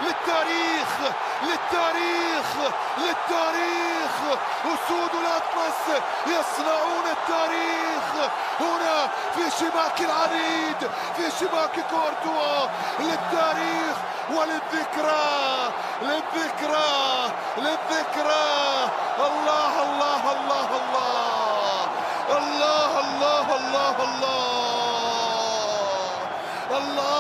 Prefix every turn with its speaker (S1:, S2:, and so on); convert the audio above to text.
S1: للتاريخ للتاريخ للتاريخ. أسود الأطلس يصنعون التاريخ هنا في شباك العريد، في شباك كورتوا. للتاريخ وللذكرى، للذكرى للذكرى. الله الله الله الله الله الله الله الله الله.